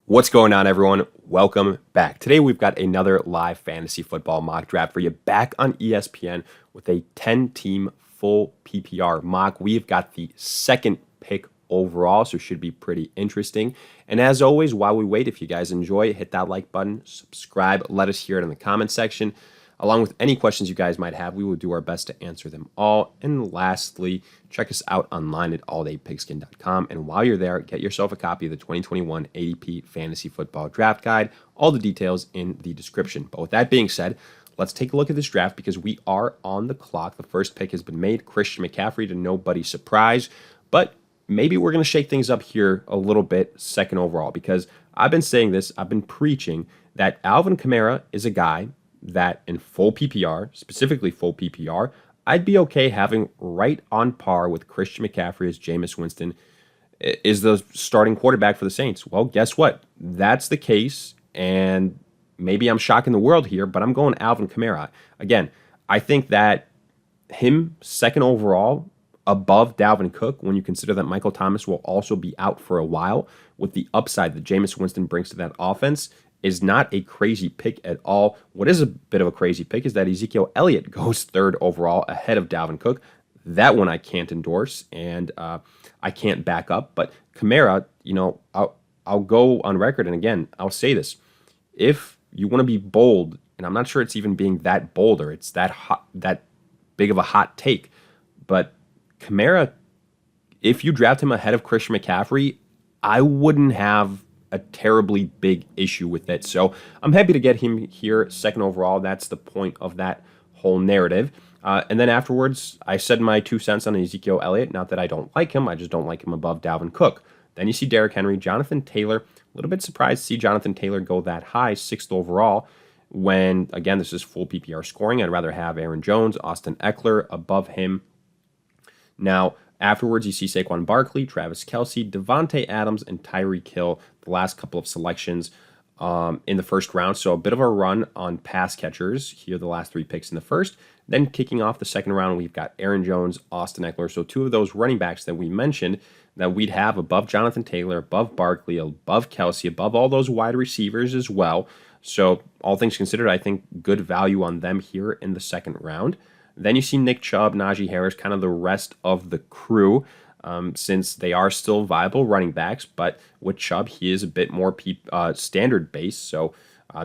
What's going on, everyone? Welcome back. Today, we've got another live fantasy football mock draft for you back on ESPN with a 10-team full PPR mock. We've got the second pick overall, so it should be pretty interesting. And as always, while we wait, if you guys enjoy, hit that like button, subscribe, let us hear it in the comment section. Along with any questions you guys might have, we will do our best to answer them all. And lastly, check us out online at alldaypigskin.com. And while you're there, get yourself a copy of the 2021 ADP Fantasy Football Draft Guide. All the details in the description. But with that being said, let's take a look at this draft because we are on the clock. The first pick has been made, Christian McCaffrey, to nobody's surprise. But maybe we're going to shake things up here a little bit second overall because I've been saying this, I've been preaching that Alvin Kamara is a guy that in full PPR, specifically full PPR, I'd be okay having right on par with Christian McCaffrey as Jameis Winston is the starting quarterback for the Saints. Well, guess what? That's the case, and maybe I'm shocking the world here, but I'm going Alvin Kamara. Again, I think that him second overall above Dalvin Cook when you consider that Michael Thomas will also be out for a while with the upside that Jameis Winston brings to that offense is not a crazy pick at all. What is a bit of a crazy pick is that Ezekiel Elliott goes third overall ahead of Dalvin Cook. That one I can't endorse and I can't back up. But Kamara, I'll go on record, and again, I'll say this. If you want to be bold, and I'm not sure it's even being that bold or it's that hot, that big of a hot take, but Kamara, if you draft him ahead of Christian McCaffrey, I wouldn't have a terribly big issue with it. So I'm happy to get him here second overall. That's the point of that whole narrative. And then afterwards, I said my 2 cents on Ezekiel Elliott. Not that I don't like him. I just don't like him above Dalvin Cook. Then you see Derrick Henry, Jonathan Taylor. A little bit surprised to see Jonathan Taylor go that high, 6th overall, when, again, this is full PPR scoring. I'd rather have Aaron Jones, Austin Eckler above him. Now, afterwards, you see Saquon Barkley, Travis Kelce, Devontae Adams, and Tyreek Hill, the last couple of selections in the first round. So a bit of a run on pass catchers. Here are the last 3 picks in the first. Then kicking off the second round, we've got Aaron Jones, Austin Eckler. So 2 of those running backs that we mentioned that we'd have above Jonathan Taylor, above Barkley, above Kelce, above all those wide receivers as well. So all things considered, I think good value on them here in the second round. Then you see Nick Chubb, Najee Harris, kind of the rest of the crew, since they are still viable running backs. But with Chubb, he is a bit more standard based. So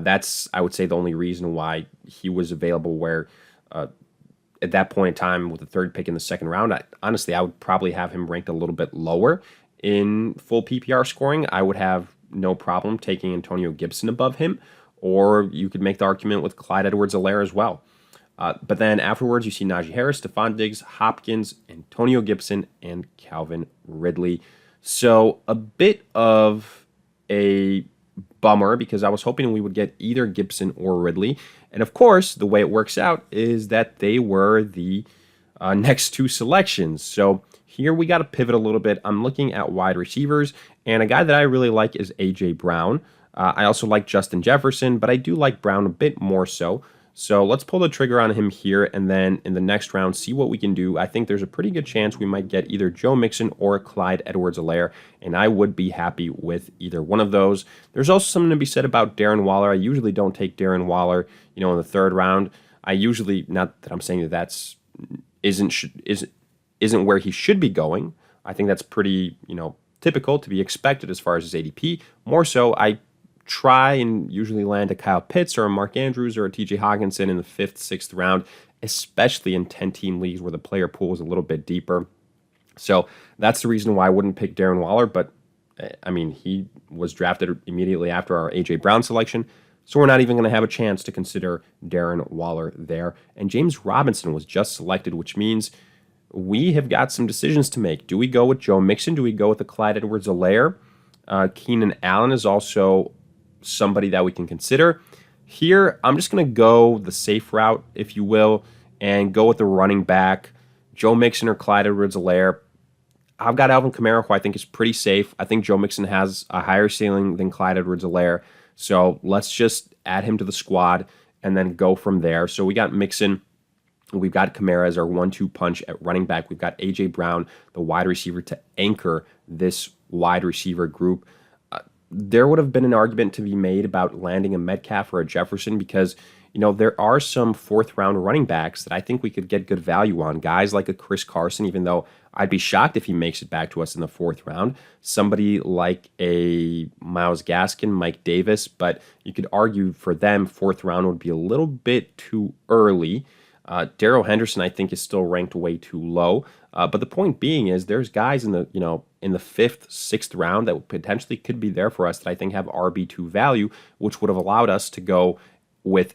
that's, I would say, the only reason why he was available where at that point in time with the third pick in the second round, honestly, I would probably have him ranked a little bit lower in full PPR scoring. I would have no problem taking Antonio Gibson above him, or you could make the argument with Clyde Edwards-Helaire as well. But then afterwards, you see Najee Harris, Stephon Diggs, Hopkins, Antonio Gibson, and Calvin Ridley. So a bit of a bummer because I was hoping we would get either Gibson or Ridley. And of course, the way it works out is that they were the next 2 selections. So here we got to pivot a little bit. I'm looking at wide receivers, and a guy that I really like is A.J. Brown. I also like Justin Jefferson, but I do like Brown a bit more so. So let's pull the trigger on him here, and then in the next round, see what we can do. I think there's a pretty good chance we might get either Joe Mixon or Clyde Edwards-Helaire, and I would be happy with either one of those. There's also something to be said about Darren Waller. I usually don't take Darren Waller, in the third round. I usually, not that I'm saying that isn't where he should be going. I think that's pretty, typical to be expected as far as his ADP. More so, I try and usually land a Kyle Pitts or a Mark Andrews or a TJ Hawkinson in the 5th, 6th round, especially in 10-team leagues where the player pool is a little bit deeper. So that's the reason why I wouldn't pick Darren Waller, but I mean, he was drafted immediately after our A.J. Brown selection, so we're not even going to have a chance to consider Darren Waller there. And James Robinson was just selected, which means we have got some decisions to make. Do we go with Joe Mixon? Do we go with the Clyde Edwards-Helaire? Keenan Allen is also somebody that we can consider. Here, I'm just going to go the safe route, if you will, and go with the running back, Joe Mixon or Clyde Edwards-Helaire. I've got Alvin Kamara, who I think is pretty safe. I think Joe Mixon has a higher ceiling than Clyde Edwards-Helaire, so let's just add him to the squad and then go from there. So we got Mixon. We've got Kamara as our 1-2 punch at running back. We've got A.J. Brown, the wide receiver, to anchor this wide receiver group. there would have been an argument to be made about landing a Metcalf or a Jefferson because, there are some fourth round running backs that I think we could get good value on. Guys like a Chris Carson, even though I'd be shocked if he makes it back to us in the fourth round. Somebody like a Myles Gaskin, Mike Davis, but you could argue for them, fourth round would be a little bit too early. Darrell Henderson, I think, is still ranked way too low. But the point being is there's guys in the fifth, sixth round that potentially could be there for us that I think have RB2 value, which would have allowed us to go with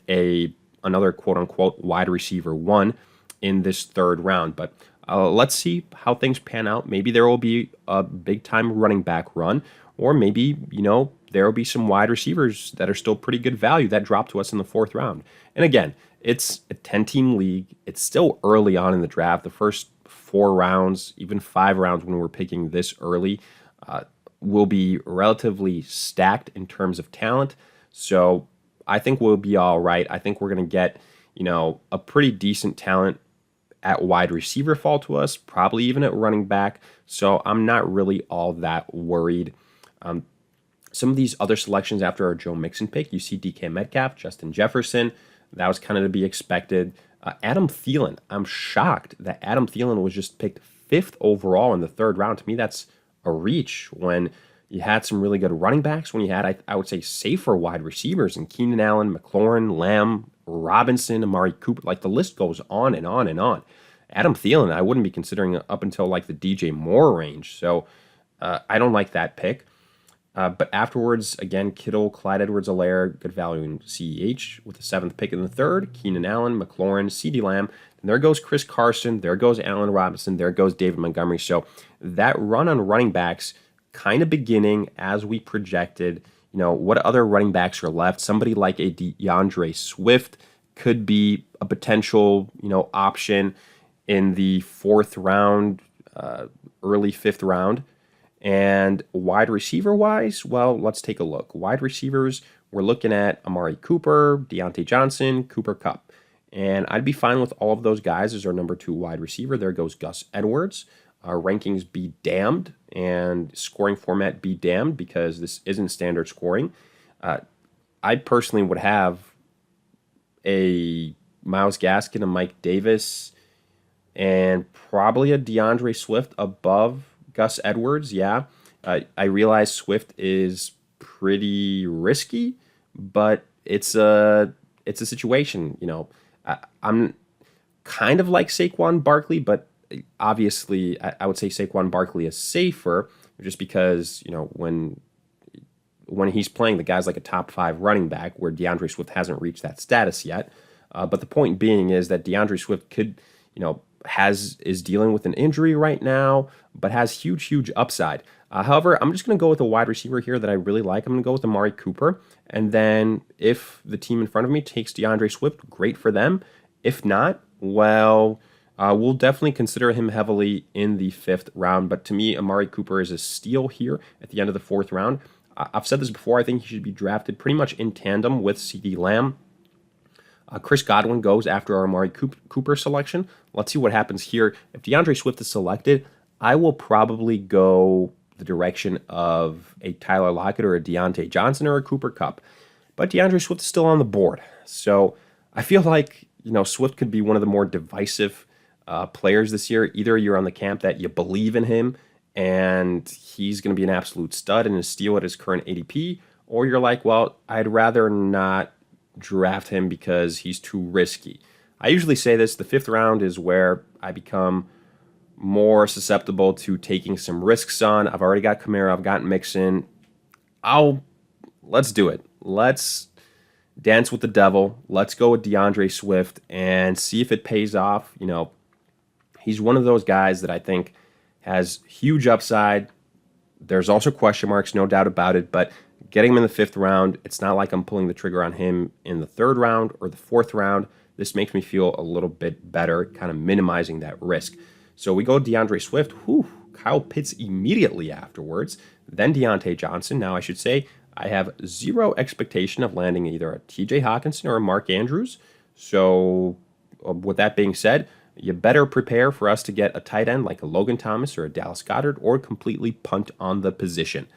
another quote unquote wide receiver one in this third round. But let's see how things pan out. Maybe there will be a big time running back run, or maybe, there will be some wide receivers that are still pretty good value that drop to us in the fourth round. And again, it's a 10-team league. It's still early on in the draft. The first 4 rounds, even 5 rounds when we're picking this early, will be relatively stacked in terms of talent. So I think we'll be all right. I think we're going to get, a pretty decent talent at wide receiver fall to us, probably even at running back. So I'm not really all that worried. Some of these other selections after our Joe Mixon pick, you see DK Metcalf, Justin Jefferson. That was kind of to be expected. Adam Thielen, I'm shocked that Adam Thielen was just picked 5th overall in the third round. To me, that's a reach when you had some really good running backs, when you had, I would say, safer wide receivers in Keenan Allen, McLaurin, Lamb, Robinson, Amari Cooper. Like, the list goes on and on and on. Adam Thielen, I wouldn't be considering up until like the DJ Moore range. So I don't like that pick. But afterwards, again, Kittle, Clyde Edwards-Helaire, good value in CEH with the 7th pick in the third. Keenan Allen, McLaurin, CeeDee Lamb. And there goes Chris Carson. There goes Allen Robinson. There goes David Montgomery. So that run on running backs kind of beginning as we projected. What other running backs are left? Somebody like a DeAndre Swift could be a potential, option in the 4th round, early 5th round. And wide receiver wise, well, let's take a look. Wide receivers, we're looking at Amari Cooper, Deontay Johnson, Cooper Kupp. And I'd be fine with all of those guys as our number 2 wide receiver. There goes Gus Edwards. Our rankings be damned and scoring format be damned because this isn't standard scoring. I personally would have a Myles Gaskin, a Mike Davis, and probably a DeAndre Swift above Gus Edwards. Yeah, I realize Swift is pretty risky, but it's a situation. I'm kind of like Saquon Barkley, but obviously I would say Saquon Barkley is safer just because when he's playing the guys like a top 5 running back, where DeAndre Swift hasn't reached that status yet. But the point being is that DeAndre Swift could is dealing with an injury right now, but has huge upside. However, I'm just going to go with a wide receiver here that I really like. I'm going to go with Amari Cooper. And then if the team in front of me takes DeAndre Swift, great for them. If not, well, we'll definitely consider him heavily in the 5th round. But to me, Amari Cooper is a steal here at the end of the 4th round. I've said this before. I think he should be drafted pretty much in tandem with CeeDee Lamb. Chris Godwin goes after our Amari Cooper selection. Let's see what happens here. If DeAndre Swift is selected, I will probably go the direction of a Tyler Lockett or a Deontay Johnson or a Cooper Kupp. But DeAndre Swift is still on the board. So I feel like, Swift could be one of the more divisive players this year. Either you're on the camp that you believe in him and he's going to be an absolute stud and a steal at his current ADP, or you're like, well, I'd rather not draft him because he's too risky. I usually say this, the 5th round is where I become more susceptible to taking some risks on. I've already got Kamara, I've got Mixon. Let's do it. Let's dance with the devil. Let's go with DeAndre Swift and see if it pays off. He's one of those guys that I think has huge upside. There's also question marks, no doubt about it, but getting him in the 5th round, it's not like I'm pulling the trigger on him in the 3rd round or the 4th round. This makes me feel a little bit better, kind of minimizing that risk. So we go DeAndre Swift, Kyle Pitts immediately afterwards, then Deontay Johnson. Now I should say I have zero expectation of landing either a TJ Hawkinson or a Mark Andrews. So with that being said, you better prepare for us to get a tight end like a Logan Thomas or a Dallas Goedert or completely punt on the position.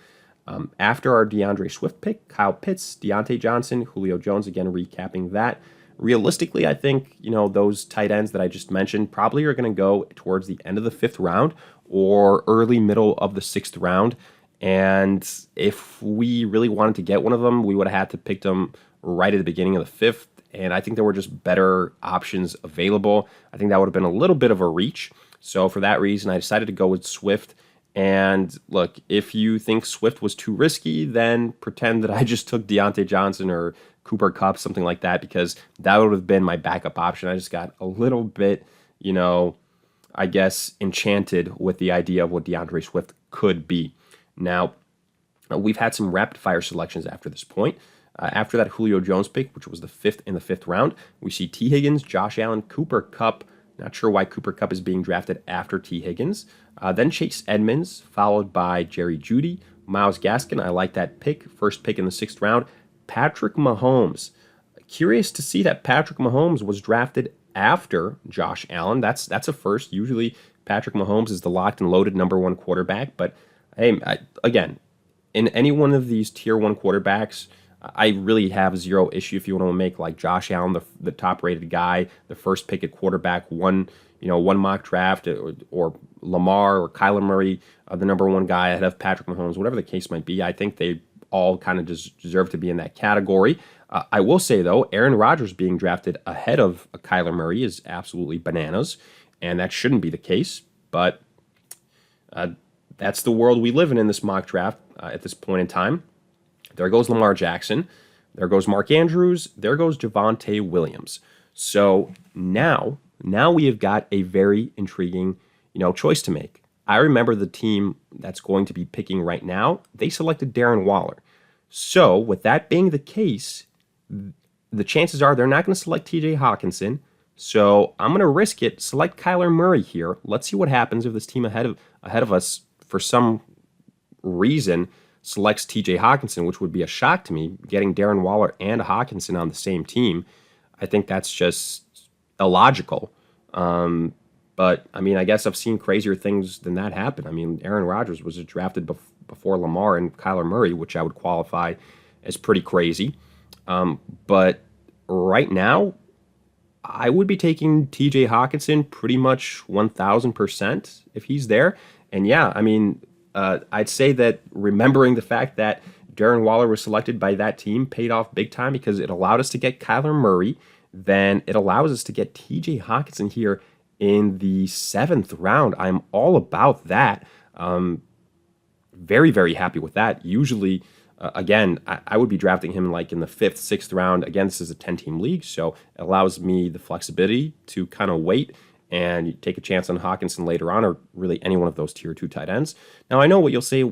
After our DeAndre Swift pick, Kyle Pitts, Deontay Johnson, Julio Jones, again, recapping that. Realistically, I think, those tight ends that I just mentioned probably are going to go towards the end of the 5th round or early middle of the 6th round. And if we really wanted to get one of them, we would have had to pick them right at the beginning of the 5th. And I think there were just better options available. I think that would have been a little bit of a reach. So for that reason, I decided to go with Swift. And look, if you think Swift was too risky, then pretend that I just took Deontay Johnson or Cooper Kupp, something like that, because that would have been my backup option. I just got a little bit, I guess, enchanted with the idea of what DeAndre Swift could be. Now, we've had some rapid fire selections after this point. After that Julio Jones pick, which was the 5th in the 5th round, we see T. Higgins, Josh Allen, Cooper Kupp. Not sure why Cooper Kupp is being drafted after T. Higgins. Then Chase Edmonds, followed by Jerry Jeudy, Myles Gaskin. I like that pick. First pick in the 6th round. Patrick Mahomes. Curious to see that Patrick Mahomes was drafted after Josh Allen. That's a first. Usually Patrick Mahomes is the locked and loaded number 1 quarterback. But hey, again, in any one of these tier 1 quarterbacks, I really have zero issue if you want to make like Josh Allen the top rated guy, the first pick at quarterback, one mock draft, or Lamar or Kyler Murray, the number 1 guy ahead of Patrick Mahomes, whatever the case might be. I think they all kind of deserve to be in that category. I will say though, Aaron Rodgers being drafted ahead of Kyler Murray is absolutely bananas, and that shouldn't be the case. But that's the world we live in this mock draft at this point in time. There goes Lamar Jackson. There goes Mark Andrews. There goes Javonte Williams. So now we have got a very intriguing, choice to make. I remember the team that's going to be picking right now, they selected Darren Waller. So with that being the case, the chances are they're not going to select TJ Hawkinson. So I'm going to risk it. Select Kyler Murray here. Let's see what happens if this team ahead of us, for some reason, selects TJ Hawkinson, which would be a shock to me. Getting Darren Waller and Hawkinson on the same team, I think that's just illogical. But I mean, I guess I've seen crazier things than that happen. I mean, Aaron Rodgers was drafted before Lamar and Kyler Murray, which I would qualify as pretty crazy. But right now, I would be taking TJ Hawkinson pretty much 1,000% if he's there. And yeah, I mean, I'd say that remembering the fact that Darren Waller was selected by that team paid off big time, because it allowed us to get Kyler Murray. Then it allows us to get TJ Hawkinson here in the 7th round. I'm all about that. Very, very happy with that. Usually, again, I would be drafting him like in the 5th, 6th round. Again, this is a 10-team league, so it allows me the flexibility to kind of wait and take a chance on Hawkinson later on, or really any one of those tier 2 tight ends. Now, I know what you'll say,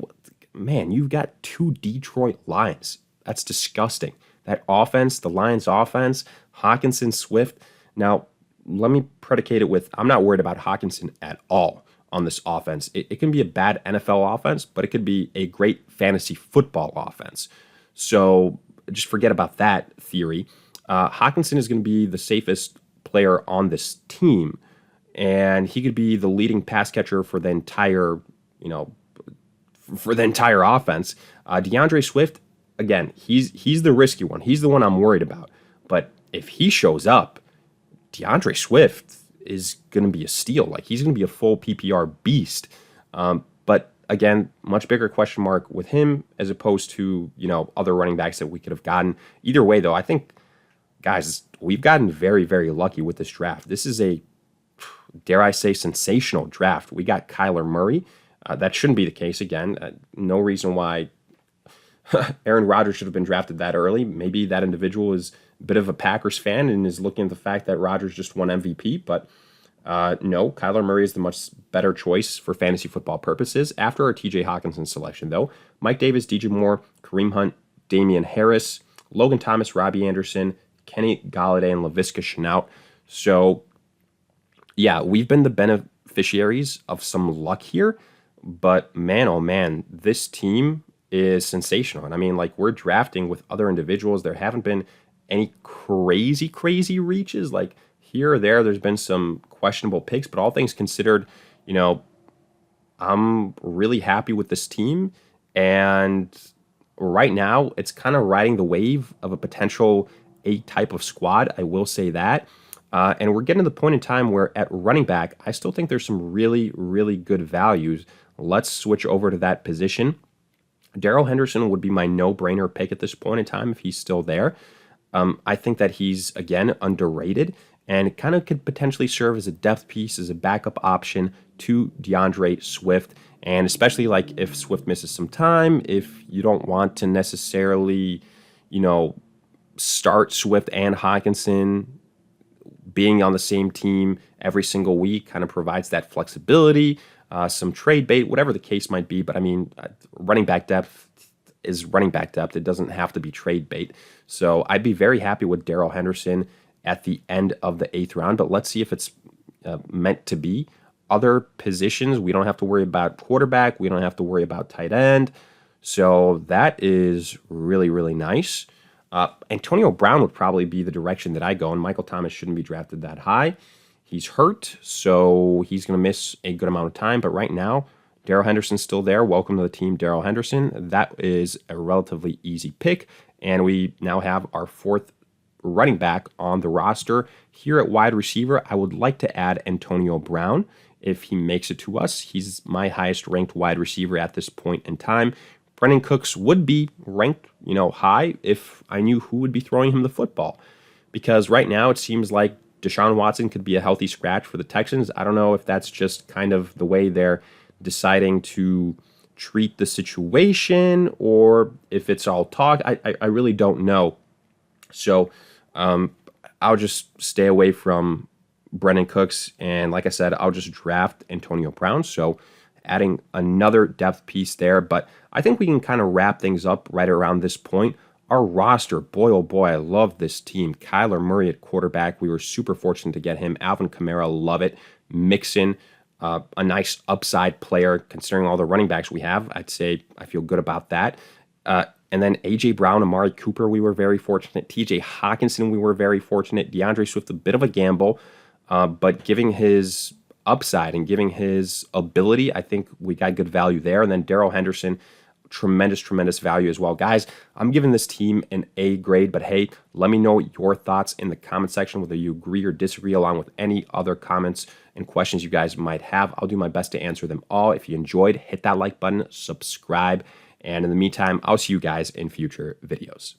man, you've got 2 Detroit Lions. That's disgusting. That offense, the Lions offense, Hawkinson, Swift. Now, let me predicate it with, I'm not worried about Hawkinson at all on this offense. It can be a bad NFL offense, but it could be a great fantasy football offense. So just forget about that theory. Hawkinson is going to be the safest player on this team, and he could be the leading pass catcher for the entire, offense. DeAndre Swift, again, he's the risky one. He's the one I'm worried about. But if he shows up, DeAndre Swift is going to be a steal. Like, he's going to be a full PPR beast. But again, much bigger question mark with him as opposed to, other running backs that we could have gotten. Either way, though, I think, guys, we've gotten very, very lucky with this draft. This is a, dare I say, sensational draft. We got Kyler Murray. That shouldn't be the case again. No reason why Aaron Rodgers should have been drafted that early. Maybe that individual is a bit of a Packers fan and is looking at the fact that Rodgers just won MVP. But no, Kyler Murray is the much better choice for fantasy football purposes. After our TJ Hawkinson selection, though, Mike Davis, DJ Moore, Kareem Hunt, Damian Harris, Logan Thomas, Robbie Anderson, Kenny Galladay, and Laviska Shenault. So, yeah, we've been the beneficiaries of some luck here. But man, oh man, this team is sensational. And I mean, like, we're drafting with other individuals. There haven't been any crazy reaches. Like, here or there's been some questionable picks, but all things considered, I'm really happy with this team. And right now, it's kind of riding the wave of a potential A type of squad. I will say that. And we're getting to the point in time where at running back, I still think there's some really, really good values. Let's switch over to that position. Darrell Henderson would be my no-brainer pick at this point in time if he's still there. I think that he's, again, underrated and kind of could potentially serve as a depth piece, as a backup option to DeAndre Swift. And especially like if Swift misses some time, if you don't want to necessarily, start Swift and Hawkinson, being on the same team every single week kind of provides that flexibility, some trade bait, whatever the case might be. But I mean, running back depth is running back depth. It doesn't have to be trade bait. So I'd be very happy with Darrell Henderson at the end of the 8th round. But let's see if it's meant to be. Other positions, we don't have to worry about quarterback. We don't have to worry about tight end. So that is really, really nice. Antonio Brown would probably be the direction that I go, and Michael Thomas shouldn't be drafted that high. He's hurt, so he's going to miss a good amount of time. But right now, Darrell Henderson's still there. Welcome to the team, Darrell Henderson. That is a relatively easy pick, and we now have our 4th running back on the roster. Here at wide receiver, I would like to add Antonio Brown. If he makes it to us, he's my highest ranked wide receiver at this point in time. Brandon Cooks would be ranked, high if I knew who would be throwing him the football. Because right now it seems like Deshaun Watson could be a healthy scratch for the Texans. I don't know if that's just kind of the way they're deciding to treat the situation or if it's all talk. I really don't know. So I'll just stay away from Brandon Cooks. And like I said, I'll just draft Antonio Brown. So adding another depth piece there. But I think we can kind of wrap things up right around this point. Our roster, boy, oh boy, I love this team. Kyler Murray at quarterback. We were super fortunate to get him. Alvin Kamara, love it. Mixon, a nice upside player considering all the running backs we have. I'd say I feel good about that. And then A.J. Brown, Amari Cooper, we were very fortunate. T.J. Hawkinson, we were very fortunate. DeAndre Swift, a bit of a gamble. But giving his upside and giving his ability, I think we got good value there. And then Darrell Henderson, tremendous value as well. Guys, I'm giving this team an A grade, but hey, let me know your thoughts in the comment section, whether you agree or disagree, along with any other comments and questions you guys might have. I'll do my best to answer them all. If you enjoyed, hit that like button, subscribe, and in the meantime, I'll see you guys in future videos.